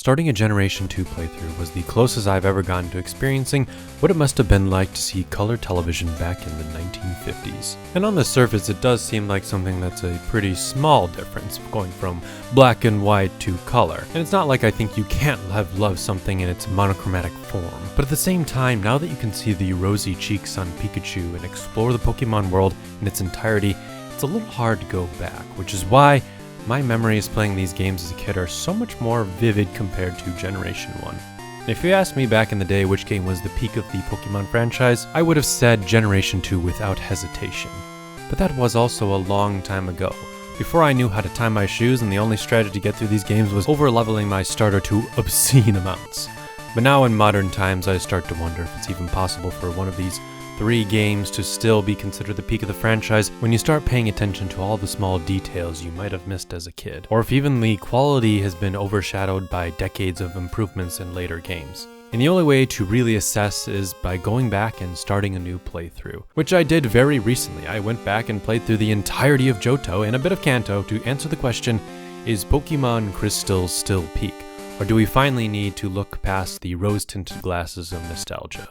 Starting a Generation 2 playthrough was the closest I've ever gotten to experiencing what it must have been like to see color television back in the 1950s. And on the surface it does seem like something that's a pretty small difference, going from black and white to color. And it's not like I think you can't have loved something in its monochromatic form. But at the same time, now that you can see the rosy cheeks on Pikachu and explore the Pokemon world in its entirety, it's a little hard to go back, which is why my memories playing these games as a kid are so much more vivid compared to Generation 1. And if you asked me back in the day which game was the peak of the Pokemon franchise, I would have said Generation 2 without hesitation. But that was also a long time ago, before I knew how to tie my shoes, and the only strategy to get through these games was over-leveling my starter to obscene amounts. But now in modern times, I start to wonder if it's even possible for one of these 3 games to still be considered the peak of the franchise when you start paying attention to all the small details you might have missed as a kid, or if even the quality has been overshadowed by decades of improvements in later games. And the only way to really assess is by going back and starting a new playthrough, which I did very recently. I went back and played through the entirety of Johto and a bit of Kanto to answer the question, is Pokemoncristals still peak, or do we finally need to look past the rose-tinted glasses of nostalgia?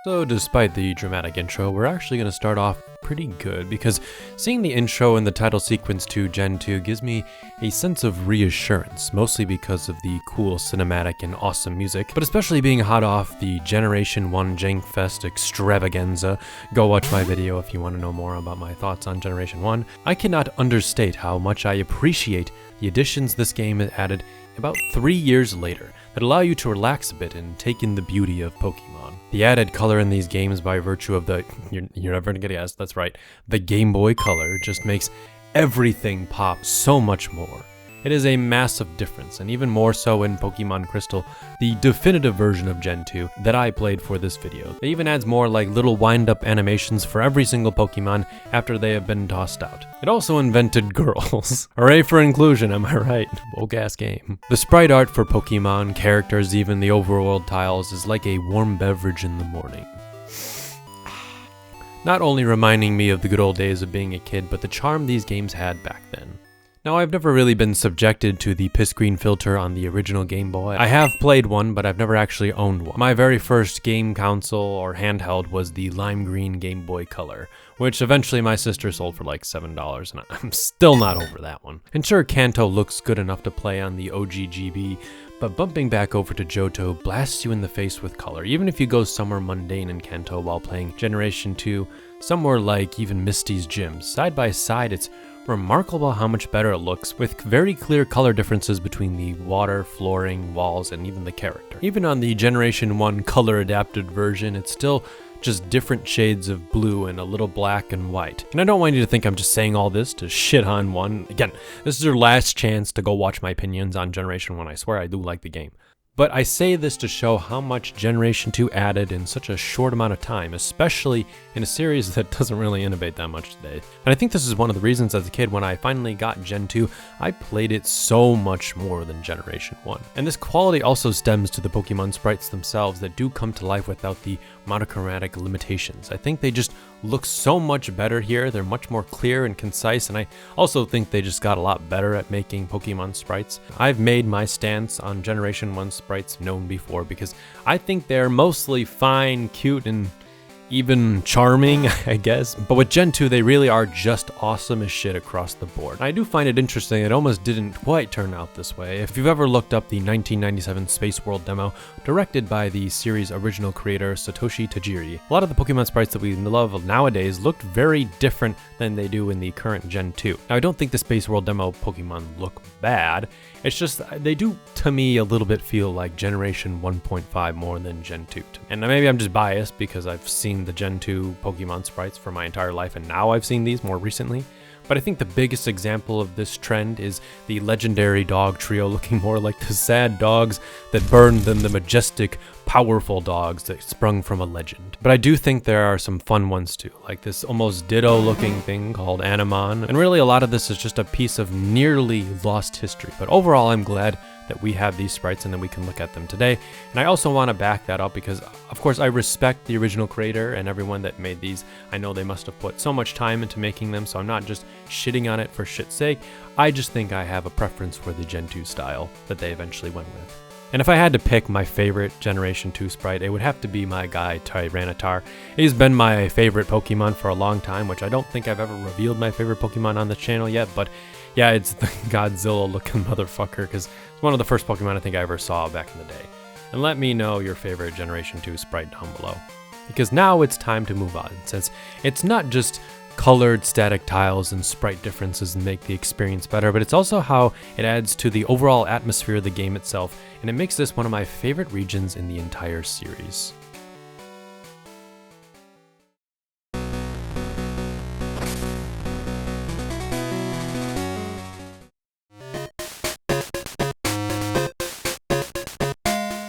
So despite the dramatic intro, we're actually going to start off pretty good, because seeing the intro and the title sequence to Gen 2 gives me a sense of reassurance, mostly because of the cool cinematic and awesome music, but especially being hot off the Generation 1 Jankfest extravaganza. Go watch my video if you want to know more about my thoughts on Generation 1. I cannot understate how much I appreciate the additions this game added about 3 years later that allow you to relax a bit and take in the beauty of Pokemon. The added color in these games by virtue of the, you're never gonna guess, that's right, the Game Boy Color just makes everything pop so much more. It is a massive difference, and even more so in Pokemon Crystal, the definitive version of Gen 2 that I played for this video. It even adds more like little wind-up animations for every single Pokemon after they have been tossed out. It also invented girls. Hooray for inclusion, am I right? Woke-ass game. The sprite art for Pokemon, characters, even the overworld tiles is like a warm beverage in the morning. Not only reminding me of the good old days of being a kid, but the charm these games had back then. Now, I've never really been subjected to the piss green filter on the original Game Boy. I have played one, but I've never actually owned one. My very first game console or handheld was the lime green Game Boy Color, which eventually my sister sold for like $7, and I'm still not over that one. And sure, Kanto looks good enough to play on the OG GB, but bumping back over to Johto blasts you in the face with color, even if you go somewhere mundane in Kanto while playing Generation 2, somewhere like even Misty's Gym. Side by side, it's remarkable how much better it looks, with very clear color differences between the water, flooring, walls, and even the character. Even on the Generation 1 color adapted version, it's still just different shades of blue and a little black and white. And I don't want you to think I'm just saying all this to shit on one. Again, this is your last chance to go watch my opinions on Generation 1. I swear I do like the game. But I say this to show how much Generation 2 added in such a short amount of time, especially in a series that doesn't really innovate that much today. And I think this is one of the reasons as a kid when I finally got Gen 2, I played it so much more than Generation 1. And this quality also stems to the Pokemon sprites themselves that do come to life without the monochromatic limitations. I think they just look so much better here. They're much more clear and concise, and I also think they just got a lot better at making Pokemon sprites. I've made my stance on Generation 1 sprites known before because I think they're mostly fine, cute, and even charming, I guess. But with Gen 2, they really are just awesome as shit across the board. I do find it interesting it almost didn't quite turn out this way. If you've ever looked up the 1997 Space World demo, directed by the series' original creator, Satoshi Tajiri, a lot of the Pokemon sprites that we love nowadays looked very different than they do in the current Gen 2. Now, I don't think the Space World demo Pokemon look bad, it's just they do, to me, a little bit feel like Generation 1.5 more than Gen 2. And maybe I'm just biased because I've seen the Gen 2 Pokemon sprites for my entire life, and now I've seen these more recently. But I think the biggest example of this trend is the legendary dog trio looking more like the sad dogs that burned than the majestic, powerful dogs that sprung from a legend. But I do think there are some fun ones too, like this almost ditto looking thing called Animon, and really a lot of this is just a piece of nearly lost history. But overall, I'm glad that we have these sprites and then we can look at them today. And I also want to back that up because, of course, I respect the original creator and everyone that made these. I know they must have put so much time into making them, so I'm not just shitting on it for shit's sake. I just think I have a preference for the Gen 2 style that they eventually went with. And if I had to pick my favorite Generation 2 sprite, it would have to be my guy, Tyranitar. He's been my favorite Pokemon for a long time, which I don't think I've ever revealed my favorite Pokemon on the channel yet, but yeah, it's the Godzilla-looking motherfucker, because it's one of the first Pokemon I think I ever saw back in the day. And let me know your favorite Generation 2 sprite down below. Because now it's time to move on, since it's not just colored static tiles and sprite differences and make the experience better, but it's also how it adds to the overall atmosphere of the game itself, and it makes this one of my favorite regions in the entire series.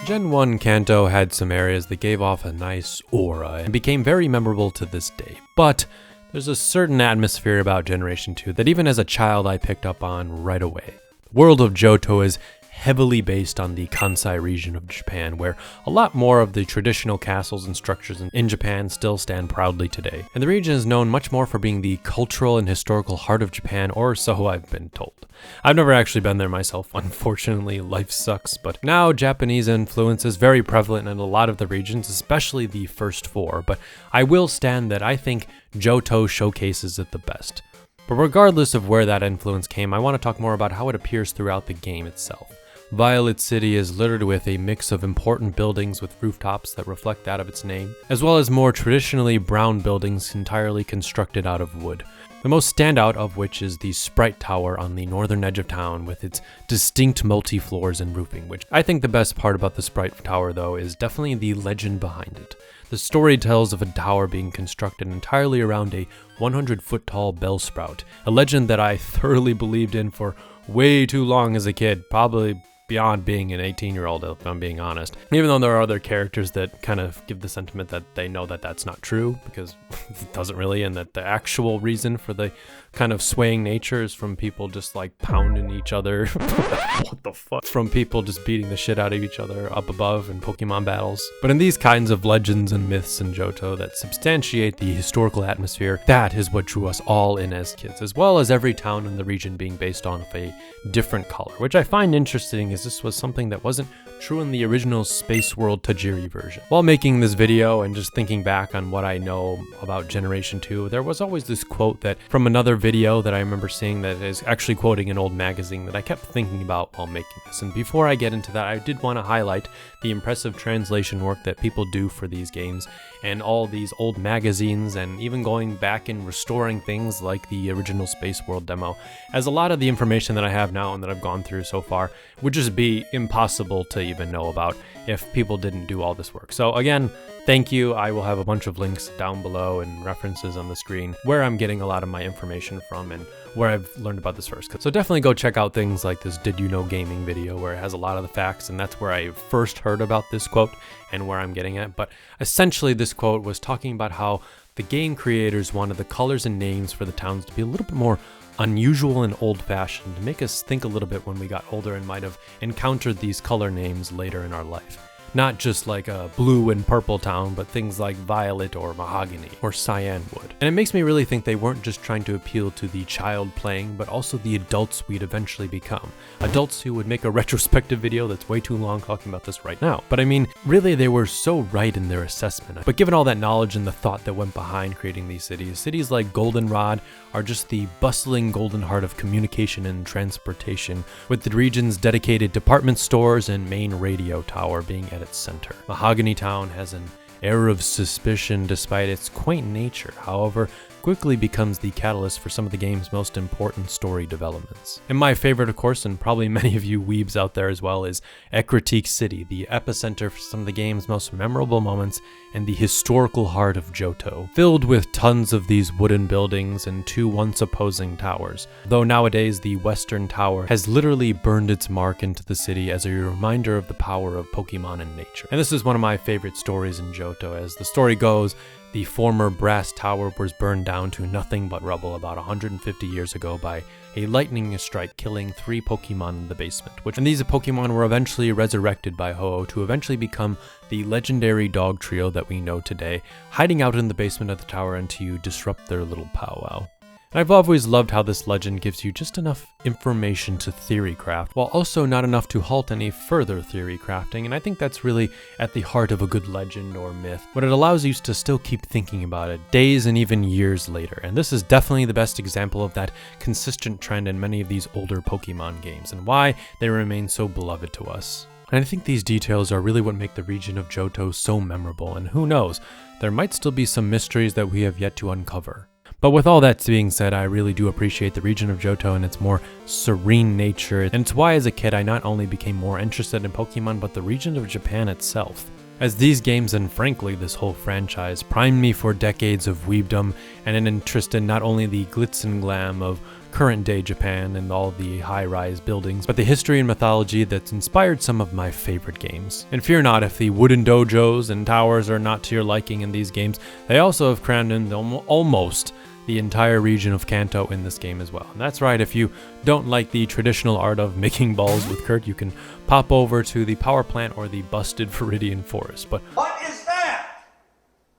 Gen 1 Kanto had some areas that gave off a nice aura and became very memorable to this day, but there's a certain atmosphere about Generation 2 that even as a child I picked up on right away. The world of Johto is heavily based on the Kansai region of Japan, where a lot more of the traditional castles and structures in Japan still stand proudly today. And the region is known much more for being the cultural and historical heart of Japan, or so I've been told. I've never actually been there myself, unfortunately, life sucks, but now Japanese influence is very prevalent in a lot of the regions, especially the first four, but I will stand that I think Johto showcases it the best. But regardless of where that influence came, I want to talk more about how it appears throughout the game itself. Violet City is littered with a mix of important buildings with rooftops that reflect that of its name, as well as more traditionally brown buildings entirely constructed out of wood. The most standout of which is the Sprite Tower on the northern edge of town with its distinct multi-floors and roofing, which I think the best part about the Sprite Tower though is definitely the legend behind it. The story tells of a tower being constructed entirely around a 100-foot tall bellsprout, a legend that I thoroughly believed in for way too long as a kid, probably beyond being an 18-year-old, if I'm being honest. Even though there are other characters that kind of give the sentiment that they know that that's not true, because it doesn't really, and that the actual reason for the kind of swaying nature is from people just like pounding each other. What the fuck? From people just beating the shit out of each other up above in Pokemon battles. But in these kinds of legends and myths in Johto that substantiate the historical atmosphere, that is what drew us all in as kids, as well as every town in the region being based on a different color, which I find interesting as this was something that wasn't true in the original Space World Tajiri version. While making this video and just thinking back on what I know about Generation 2, there was always this quote that from another video that I remember seeing that is actually quoting an old magazine that I kept thinking about while making this. And before I get into that, I did want to highlight the impressive translation work that people do for these games and all these old magazines, and even going back and restoring things like the original Space World demo, as a lot of the information that I have now and that I've gone through so far would just be impossible to even know about if people didn't do all this work. So again, thank you. I will have a bunch of links down below and references on the screen where I'm getting a lot of my information from and where I've learned about this first. So definitely go check out things like this Did You Know Gaming video where it has a lot of the facts, and that's where I first heard about this quote and where I'm getting it. But essentially this quote was talking about how the game creators wanted the colors and names for the towns to be a little bit more unusual and old-fashioned, to make us think a little bit when we got older and might have encountered these color names later in our life. Not just like a blue and purple town, but things like violet or mahogany or cyan wood. And it makes me really think they weren't just trying to appeal to the child playing, but also the adults we'd eventually become. Adults who would make a retrospective video that's way too long talking about this right now. But I mean, really they were so right in their assessment. But given all that knowledge and the thought that went behind creating these cities like Goldenrod are just the bustling golden heart of communication and transportation, with the region's dedicated department stores and main radio tower being at its center. Mahogany Town has an air of suspicion despite its quaint nature, however, quickly becomes the catalyst for some of the game's most important story developments. And my favorite, of course, and probably many of you weebs out there as well, is Ekritique City, the epicenter for some of the game's most memorable moments and the historical heart of Johto, filled with tons of these wooden buildings and two once opposing towers, though nowadays the western tower has literally burned its mark into the city as a reminder of the power of Pokemon and nature. And this is one of my favorite stories in Johto. As the story goes, the former brass tower was burned down to nothing but rubble about 150 years ago by a lightning strike, killing 3 Pokemon in the basement. And these Pokemon were eventually resurrected by Ho-Oh to eventually become the legendary dog trio that we know today, hiding out in the basement of the tower and to disrupt their little powwow. And I've always loved how this legend gives you just enough information to theory craft, while also not enough to halt any further theory crafting, and I think that's really at the heart of a good legend or myth, but it allows you to still keep thinking about it days and even years later, and this is definitely the best example of that consistent trend in many of these older Pokemon games, and why they remain so beloved to us. And I think these details are really what make the region of Johto so memorable, and who knows, there might still be some mysteries that we have yet to uncover. But with all that being said, I really do appreciate the region of Johto and its more serene nature, and it's why as a kid I not only became more interested in Pokemon, but the region of Japan itself. As these games, and frankly this whole franchise, primed me for decades of weebdom and an interest in not only the glitz and glam of current day Japan and all the high-rise buildings, but the history and mythology that's inspired some of my favorite games. And fear not, if the wooden dojos and towers are not to your liking in these games, they also have crammed in almost the entire region of Kanto in this game as well. And that's right, if you don't like the traditional art of making balls with Kurt, you can pop over to the power plant or the busted Viridian Forest. But what is that?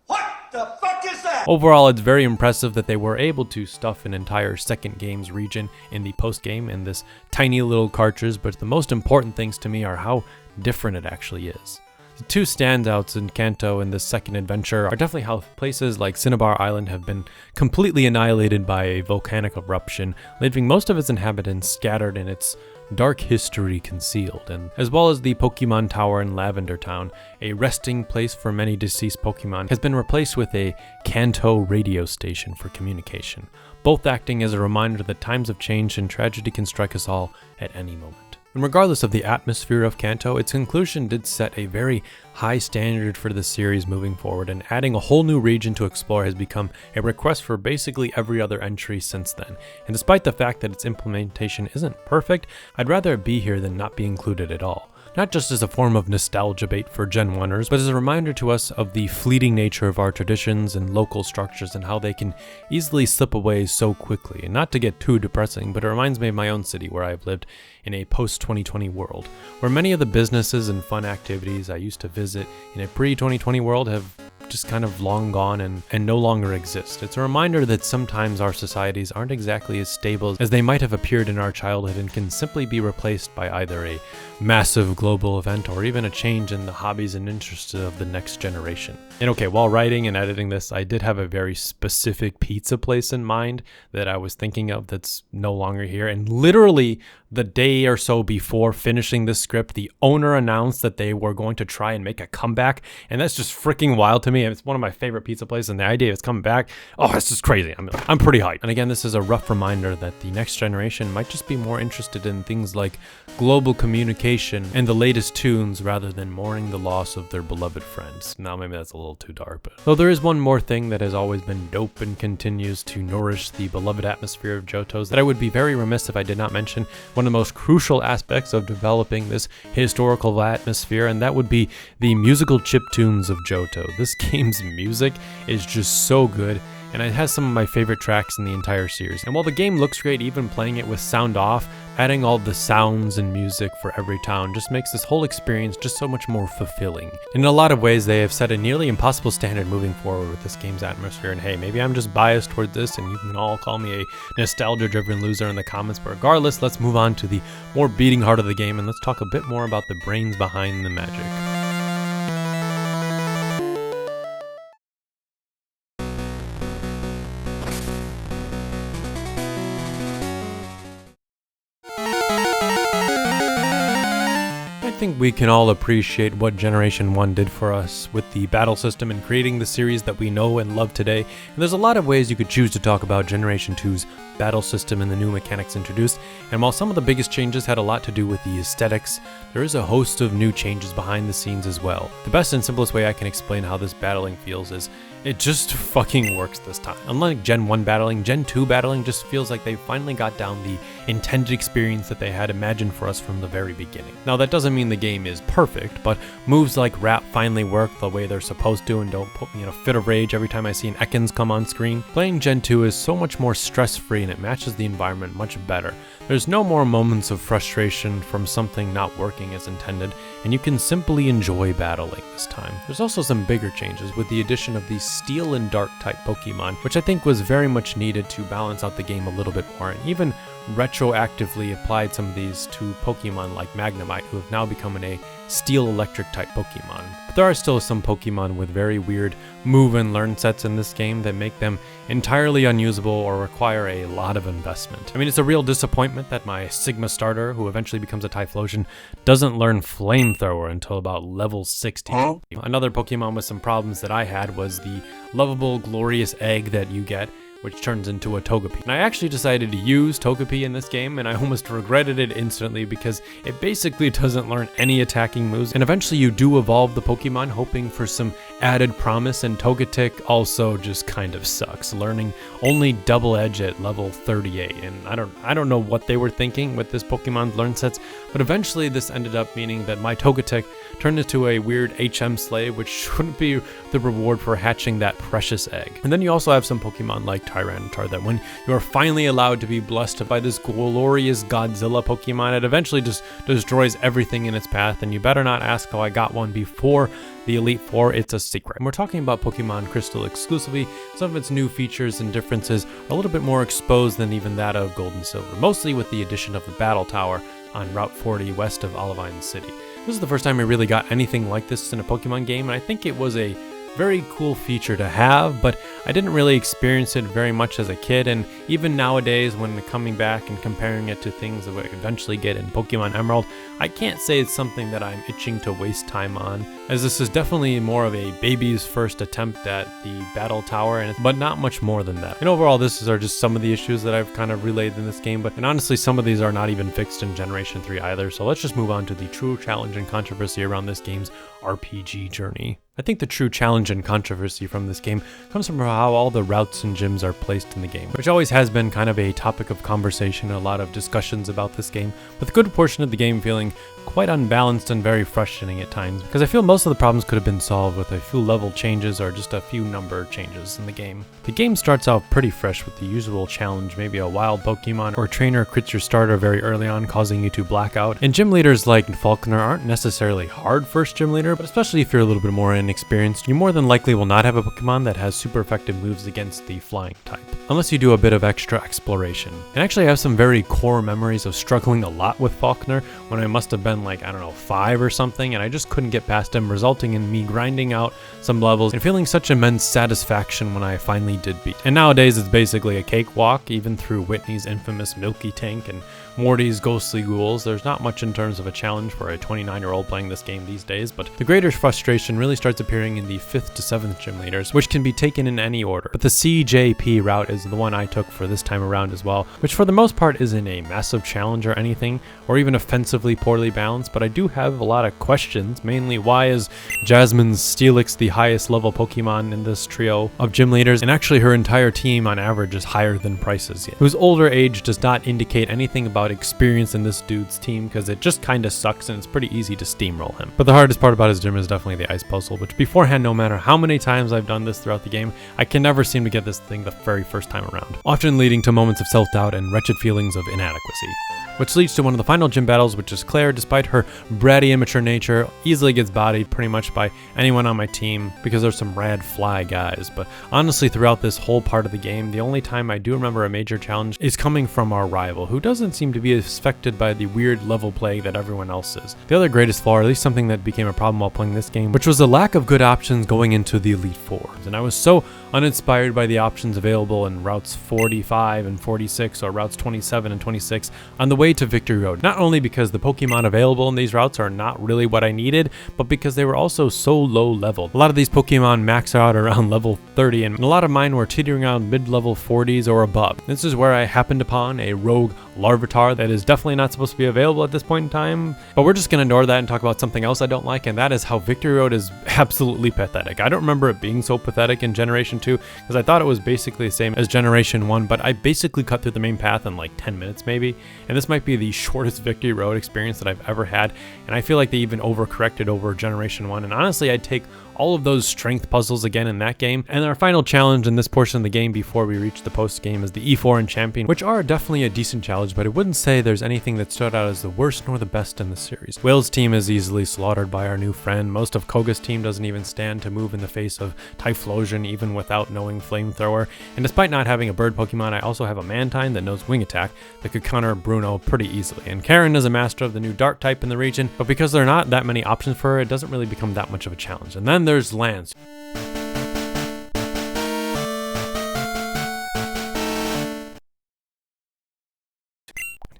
What the fuck is that? Overall, it's very impressive that they were able to stuff an entire second game's region in the post-game in this tiny little cartridge, but the most important things to me are how different it actually is. The two standouts in Kanto in this second adventure are definitely how places like Cinnabar Island have been completely annihilated by a volcanic eruption, leaving most of its inhabitants scattered and its dark history concealed, and as well as the Pokemon Tower in Lavender Town, a resting place for many deceased Pokemon, has been replaced with a Kanto radio station for communication, both acting as a reminder that times have changed and tragedy can strike us all at any moment. And regardless of the atmosphere of Kanto, its conclusion did set a very high standard for the series moving forward, and adding a whole new region to explore has become a request for basically every other entry since then. And despite the fact that its implementation isn't perfect, I'd rather it be here than not be included at all. Not just as a form of nostalgia bait for Gen 1ers, but as a reminder to us of the fleeting nature of our traditions and local structures and how they can easily slip away so quickly. And not to get too depressing, but it reminds me of my own city where I've lived in a post-2020 world, where many of the businesses and fun activities I used to visit in a pre-2020 world have just kind of long gone and no longer exist. It's a reminder that sometimes our societies aren't exactly as stable as they might have appeared in our childhood and can simply be replaced by either a massive global event or even a change in the hobbies and interests of the next generation. And okay, while writing and editing this, I did have a very specific pizza place in mind that I was thinking of that's no longer here, and literally the day or so before finishing this script, the owner announced that they were going to try and make a comeback, and that's just freaking wild to me. It's one of my favorite pizza places, and the idea of it's coming back, oh, it's just crazy. I'm pretty hyped. And again, this is a rough reminder that the next generation might just be more interested in things like global communication and the latest tunes rather than mourning the loss of their beloved friends. Now, maybe that's a little too dark, but though there is one more thing that has always been dope and continues to nourish the beloved atmosphere of Johto's that I would be very remiss if I did not mention one of the most crucial aspects of developing this historical atmosphere, and that would be the musical chiptunes of Johto. This game's music is just so good, and it has some of my favorite tracks in the entire series. And while the game looks great, even playing it with sound off, adding all the sounds and music for every town just makes this whole experience just so much more fulfilling. In a lot of ways, they have set a nearly impossible standard moving forward with this game's atmosphere, and hey, maybe I'm just biased toward this, and you can all call me a nostalgia-driven loser in the comments, but regardless, let's move on to the more beating heart of the game, and let's talk a bit more about the brains behind the magic. I think we can all appreciate what Generation 1 did for us with the battle system and creating the series that we know and love today. And there's a lot of ways you could choose to talk about Generation 2's battle system and the new mechanics introduced. And while some of the biggest changes had a lot to do with the aesthetics, there is a host of new changes behind the scenes as well. The best and simplest way I can explain how this battling feels is It just fucking works this time. Unlike Gen 1 battling, Gen 2 battling just feels like they finally got down the intended experience that they had imagined for us from the very beginning. Now that doesn't mean the game is perfect, but moves like Wrap finally work the way they're supposed to and don't put me in a fit of rage every time I see an Ekans come on screen. Playing Gen 2 is so much more stress-free and it matches the environment much better. There's no more moments of frustration from something not working as intended, and you can simply enjoy battling this time. There's also some bigger changes with the addition of these Steel and Dark type Pokemon, which I think was very much needed to balance out the game a little bit more, and even retroactively applied some of these to Pokemon like Magnemite, who have now become a Steel Electric type Pokemon. But there are still some Pokemon with very weird move and learn sets in this game that make them entirely unusable or require a lot of investment. I mean, it's a real disappointment that my Sigma starter, who eventually becomes a Typhlosion, doesn't learn Flamethrower until about level 60. Another Pokemon with some problems that I had was the lovable glorious egg that you get, which turns into a Togepi. And I actually decided to use Togepi in this game, and I almost regretted it instantly because it basically doesn't learn any attacking moves, and eventually you do evolve the Pokemon hoping for some added promise, and Togetic also just kind of sucks, learning only Double Edge at level 38, and I don't know what they were thinking with this Pokemon's learn sets, but eventually this ended up meaning that my Togetic turned into a weird HM slave, which shouldn't be the reward for hatching that precious egg. And then you also have some Pokemon like Tyranitar that when you are finally allowed to be blessed by this glorious Godzilla Pokemon, it eventually just destroys everything in its path, and you better not ask how I got one before the Elite Four, it's a secret. And we're talking about Pokemoncrystal exclusively. Some of its new features and differences are a little bit more exposed than even that of Gold and Silver, mostly with the addition of the Battle Tower on Route 40 west of Olivine City. This is the first time I really got anything like this in a Pokemon game, and I think it was a very cool feature to have, but I didn't really experience it very much as a kid, and even nowadays when coming back and comparing it to things that we eventually get in Pokemon Emerald, I can't say it's something that I'm itching to waste time on, as this is definitely more of a baby's first attempt at the Battle Tower, but not much more than that. And overall, this are just some of the issues that I've kind of relayed in this game, and honestly some of these are not even fixed in Generation 3 either, so let's just move on to the true challenge and controversy around this game's RPG journey. I think the true challenge and controversy from this game comes from how all the routes and gyms are placed in the game, which always has been kind of a topic of conversation and a lot of discussions about this game, with a good portion of the game feeling quite unbalanced and very frustrating at times, because I feel most of the problems could have been solved with a few level changes or just a few number changes in the game. The game starts out pretty fresh with the usual challenge, maybe a wild Pokemon or trainer crits your starter very early on, causing you to black out, and gym leaders like Falconer aren't necessarily hard first gym leader, but especially if you're a little bit more inexperienced, you more than likely will not have a Pokemon that has super effective moves against the flying type, unless you do a bit of extra exploration. And actually I have some very core memories of struggling a lot with Falconer when I must have been like, I don't know, 5 or something, and I just couldn't get past him, resulting in me grinding out some levels and feeling such immense satisfaction when I finally did beat. And nowadays it's basically a cakewalk, even through Whitney's infamous Milky Tank and Morty's ghostly ghouls. There's not much in terms of a challenge for a 29-year-old playing this game these days, but the greater frustration really starts appearing in the 5th to 7th gym leaders, which can be taken in any order. But the CJP route is the one I took for this time around as well, which for the most part isn't a massive challenge or anything, or even offensively poorly balanced, but I do have a lot of questions, mainly why is Jasmine Steelix the highest level Pokemon in this trio of gym leaders, and actually her entire team on average is higher than Price's yet, whose older age does not indicate anything about experience in this dude's team, because it just kinda sucks and it's pretty easy to steamroll him. But the hardest part about his gym is definitely the ice puzzle, which beforehand, no matter how many times I've done this throughout the game, I can never seem to get this thing the very first time around, often leading to moments of self-doubt and wretched feelings of inadequacy. Which leads to one of the final gym battles, which is Claire, despite her bratty immature nature, easily gets bodied pretty much by anyone on my team because there's some rad fly guys. But honestly, throughout this whole part of the game, the only time I do remember a major challenge is coming from our rival, who doesn't seem to be affected by the weird level play that everyone else is. The other greatest flaw, or at least something that became a problem while playing this game, which was the lack of good options going into the Elite Fours. And I was so uninspired by the options available in routes 45 and 46 or routes 27 and 26 on the way to Victory Road, not only because the Pokemon available in these routes are not really what I needed, but because they were also so low leveled. A lot of these Pokemon max out around level 30, and a lot of mine were teetering around mid-level 40s or above. This is where I happened upon a rogue Larvitar guitar that is definitely not supposed to be available at this point in time. But we're just gonna ignore that and talk about something else I don't like, and that is how Victory Road is absolutely pathetic. I don't remember it being so pathetic in Generation 2, because I thought it was basically the same as Generation 1, but I basically cut through the main path in like 10 minutes maybe, and this might be the shortest Victory Road experience that I've ever had, and I feel like they even overcorrected over Generation 1, and honestly I'd take all of those strength puzzles again in that game. And our final challenge in this portion of the game before we reach the post game is the E4 and Champion, which are definitely a decent challenge, but I wouldn't say there's anything that stood out as the worst nor the best in the series. Will's team is easily slaughtered by our new friend. Most of Koga's team doesn't even stand to move in the face of Typhlosion even without knowing Flamethrower. And despite not having a bird Pokemon, I also have a Mantine that knows Wing Attack that could counter Bruno pretty easily. And Karen is a master of the new Dark type in the region, but because there are not that many options for her, it doesn't really become that much of a challenge. And then there's Lance.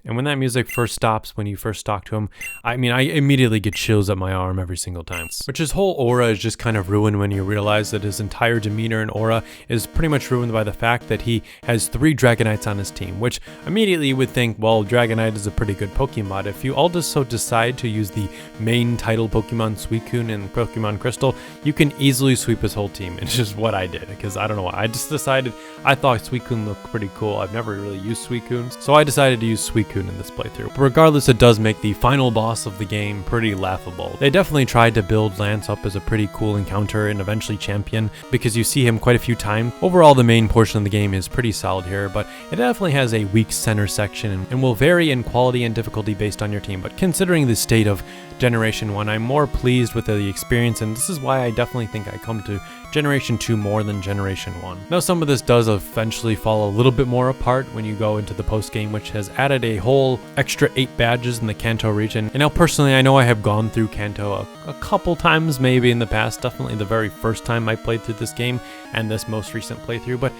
And when that music first stops, when you first talk to him, I mean, I immediately get chills up my arm every single time. Which his whole aura is just kind of ruined when you realize that his entire demeanor and aura is pretty much ruined by the fact that he has 3 Dragonites on his team, which immediately you would think, well, Dragonite is a pretty good Pokemon. If you all just so decide to use the main title Pokemon Suicune and Pokemoncrystal, you can easily sweep his whole team. It's just what I did, because I don't know why. I just decided I thought Suicune looked pretty cool. I've never really used Suicunes, so I decided to use Suicune in this playthrough. But regardless, it does make the final boss of the game pretty laughable. They definitely tried to build Lance up as a pretty cool encounter and eventually champion, because you see him quite a few times. Overall, the main portion of the game is pretty solid here, but it definitely has a weak center section and will vary in quality and difficulty based on your team. But considering the state of Generation 1, I'm more pleased with the experience, and this is why I definitely think I come to Generation 2 more than Generation 1. Now, some of this does eventually fall a little bit more apart when you go into the post game, which has added a whole extra 8 badges in the Kanto region. And now personally, I know I have gone through Kanto a couple times maybe in the past, definitely the very first time I played through this game and this most recent playthrough, but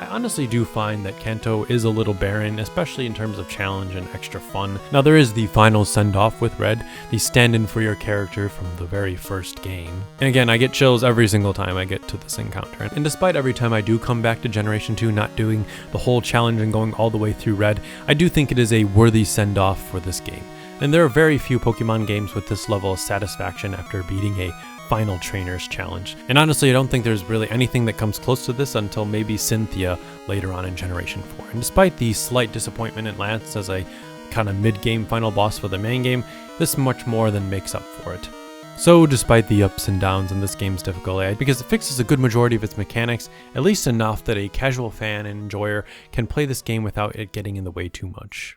I honestly do find that Kanto is a little barren, especially in terms of challenge and extra fun. Now, there is the final send-off with Red, the stand-in for your character from the very first game. And again, I get chills every single time I get to this encounter. And despite every time I do come back to Generation 2 not doing the whole challenge and going all the way through Red, I do think it is a worthy send-off for this game. And there are very few Pokemon games with this level of satisfaction after beating a final trainers challenge. And honestly, I don't think there's really anything that comes close to this until maybe Cynthia later on in Generation 4. And despite the slight disappointment in Lance as a kind of mid-game final boss for the main game, this much more than makes up for it. So despite the ups and downs in this game's difficulty, because it fixes a good majority of its mechanics, at least enough that a casual fan and enjoyer can play this game without it getting in the way too much.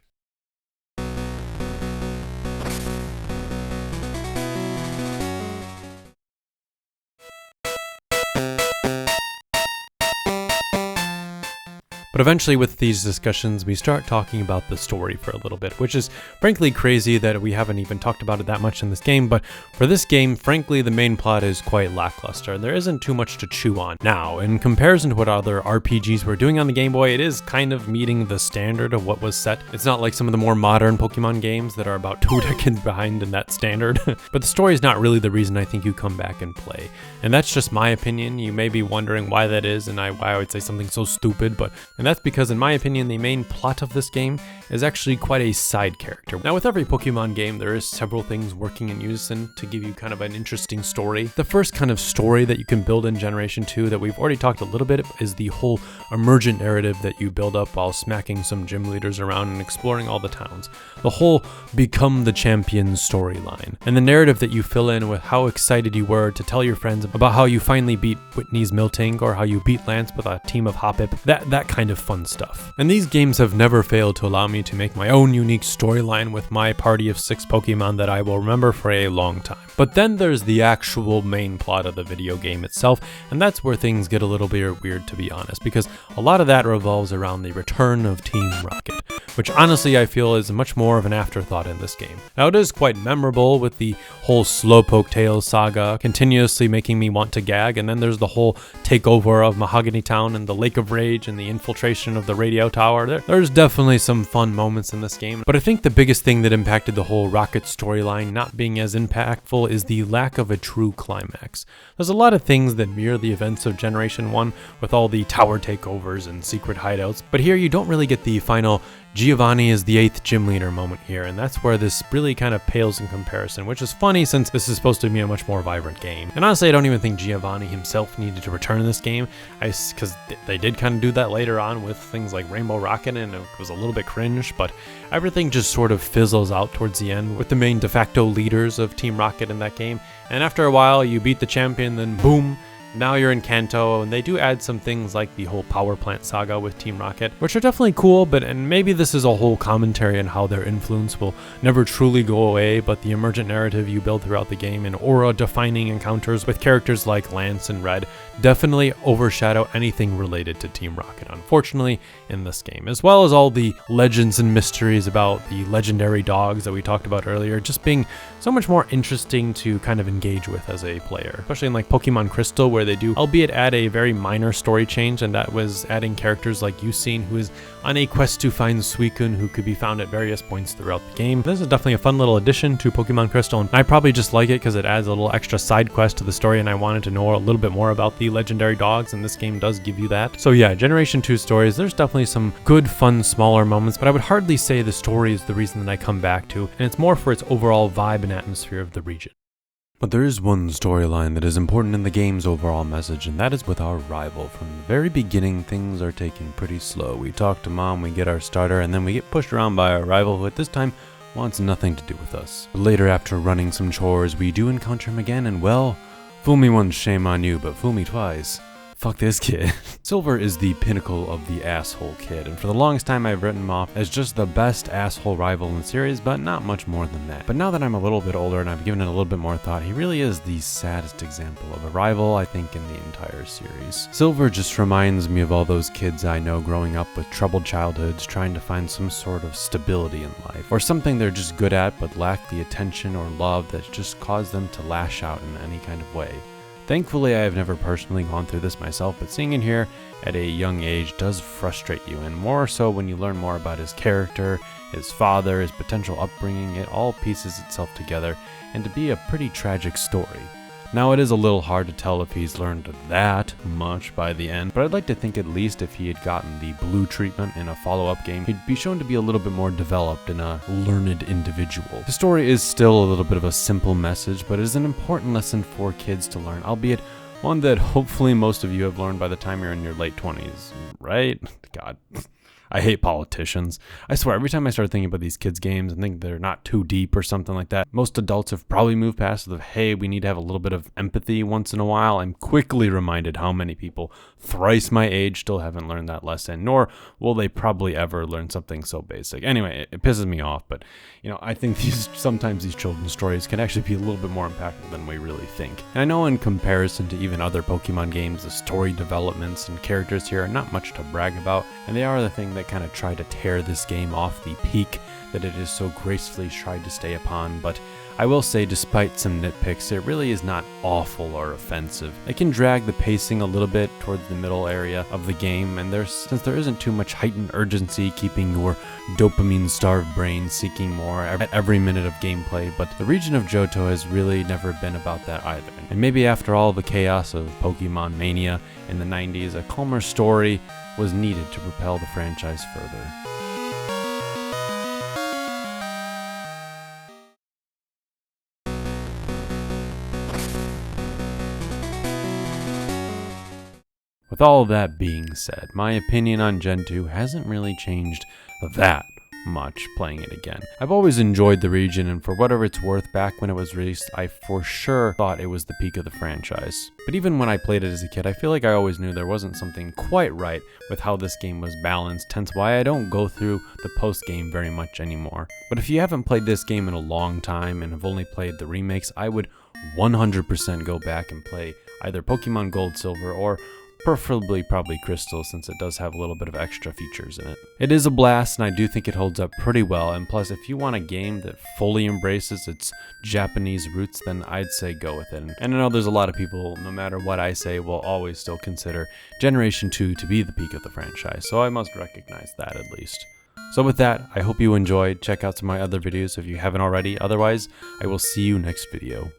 But eventually with these discussions, we start talking about the story for a little bit, which is frankly crazy that we haven't even talked about it that much in this game, but for this game, frankly, the main plot is quite lackluster, and there isn't too much to chew on. Now, in comparison to what other RPGs were doing on the Game Boy, it is kind of meeting the standard of what was set. It's not like some of the more modern Pokemon games that are about 2 decades behind in that standard, but the story is not really the reason I think you come back and play. And that's just my opinion. You may be wondering why that is and why I would say something so stupid, and that's because in my opinion the main plot of this game is actually quite a side character. Now, with every Pokemon game, there is several things working in unison to give you kind of an interesting story. The first kind of story that you can build in Generation 2 that we've already talked a little bit is the whole emergent narrative that you build up while smacking some gym leaders around and exploring all the towns. The whole become the champion storyline. And the narrative that you fill in with how excited you were to tell your friends about how you finally beat Whitney's Miltank or how you beat Lance with a team of Hoppip, that kind of fun stuff. And these games have never failed to allow me to make my own unique storyline with my party of 6 Pokemon that I will remember for a long time. But then there's the actual main plot of the video game itself, and that's where things get a little bit weird, to be honest, because a lot of that revolves around the return of Team Rocket, which honestly I feel is much more of an afterthought in this game. Now, it is quite memorable with the whole Slowpoke Tales saga continuously making me want to gag, and then there's the whole takeover of Mahogany Town and the Lake of Rage and the infiltration of the radio tower. There's definitely some fun moments in this game, but I think the biggest thing that impacted the whole Rocket storyline not being as impactful is the lack of a true climax. There's a lot of things that mirror the events of Generation 1 with all the tower takeovers and secret hideouts, but here you don't really get the final Giovanni is the 8th gym leader moment here, and that's where this really kind of pales in comparison, which is funny since this is supposed to be a much more vibrant game. And honestly, I don't even think Giovanni himself needed to return in this game, because they did kind of do that later on with things like Rainbow Rocket, and it was a little bit cringe, but everything just sort of fizzles out towards the end with the main de facto leaders of Team Rocket in that game. And after a while, you beat the champion, then boom, now you're in Kanto, and they do add some things like the whole power plant saga with Team Rocket, which are definitely cool, and maybe this is a whole commentary on how their influence will never truly go away, but the emergent narrative you build throughout the game and aura-defining encounters with characters like Lance and Red definitely overshadow anything related to Team Rocket, unfortunately, in this game, as well as all the legends and mysteries about the legendary dogs that we talked about earlier, just being so much more interesting to kind of engage with as a player, especially in like Pokemoncrystal, where they do, albeit add a very minor story change, and that was adding characters like Yusin, who is on a quest to find Suicune, who could be found at various points throughout the game. This is definitely a fun little addition to Pokemoncrystal, and I probably just like it because it adds a little extra side quest to the story, and I wanted to know a little bit more about the legendary dogs, and this game does give you that. So yeah, Generation 2 stories, there's definitely some good, fun, smaller moments, but I would hardly say the story is the reason that I come back to, and it's more for its overall vibe and atmosphere of the region. But there is one storyline that is important in the game's overall message, and that is with our rival. From the very beginning, things are taking pretty slow. We talk to Mom, we get our starter, and then we get pushed around by our rival, who at this time wants nothing to do with us. But later, after running some chores, we do encounter him again, and well, fool me once, shame on you, but fool me twice. Fuck this kid. Silver is the pinnacle of the asshole kid, and for the longest time I've written him off as just the best asshole rival in the series, but not much more than that. But now that I'm a little bit older and I've given it a little bit more thought, he really is the saddest example of a rival, I think, in the entire series. Silver just reminds me of all those kids I know growing up with troubled childhoods, trying to find some sort of stability in life, or something they're just good at but lack the attention or love that just caused them to lash out in any kind of way. Thankfully, I have never personally gone through this myself, but seeing it here at a young age does frustrate you, and more so when you learn more about his character, his father, his potential upbringing. It all pieces itself together, and to be a pretty tragic story. Now, it is a little hard to tell if he's learned that much by the end, but I'd like to think at least if he had gotten the blue treatment in a follow-up game, he'd be shown to be a little bit more developed and a learned individual. The story is still a little bit of a simple message, but it is an important lesson for kids to learn, albeit one that hopefully most of you have learned by the time you're in your late 20s, right? God. I hate politicians. I swear, every time I start thinking about these kids' games and think they're not too deep or something like that, most adults have probably moved past the, hey, we need to have a little bit of empathy once in a while. I'm quickly reminded how many people thrice my age still haven't learned that lesson, nor will they probably ever learn something so basic. Anyway, it pisses me off, but I think sometimes these children's stories can actually be a little bit more impactful than we really think. And I know in comparison to even other Pokemon games, the story developments and characters here are not much to brag about, and they are the thing that kind of try to tear this game off the peak that it is so gracefully tried to stay upon. But I will say, despite some nitpicks, it really is not awful or offensive. It can drag the pacing a little bit towards the middle area of the game, and since there isn't too much heightened urgency keeping your dopamine-starved brain seeking more at every minute of gameplay, but the region of Johto has really never been about that either. And maybe after all the chaos of Pokemon Mania in the 90s, a calmer story was needed to propel the franchise further. With all that being said, my opinion on Gen 2 hasn't really changed that much playing it again. I've always enjoyed the region, and for whatever it's worth, back when it was released, I for sure thought it was the peak of the franchise. But even when I played it as a kid, I feel like I always knew there wasn't something quite right with how this game was balanced, hence why I don't go through the post-game very much anymore. But if you haven't played this game in a long time and have only played the remakes, I would 100% go back and play either Pokemon Gold, Silver, or preferably probably Crystal, since it does have a little bit of extra features in it. It is a blast, and I do think it holds up pretty well, and plus if you want a game that fully embraces its Japanese roots, then I'd say go with it. And I know there's a lot of people, no matter what I say, will always still consider Generation 2 to be the peak of the franchise, so I must recognize that at least. So with that, I hope you enjoyed. Check out some of my other videos if you haven't already. Otherwise, I will see you next video.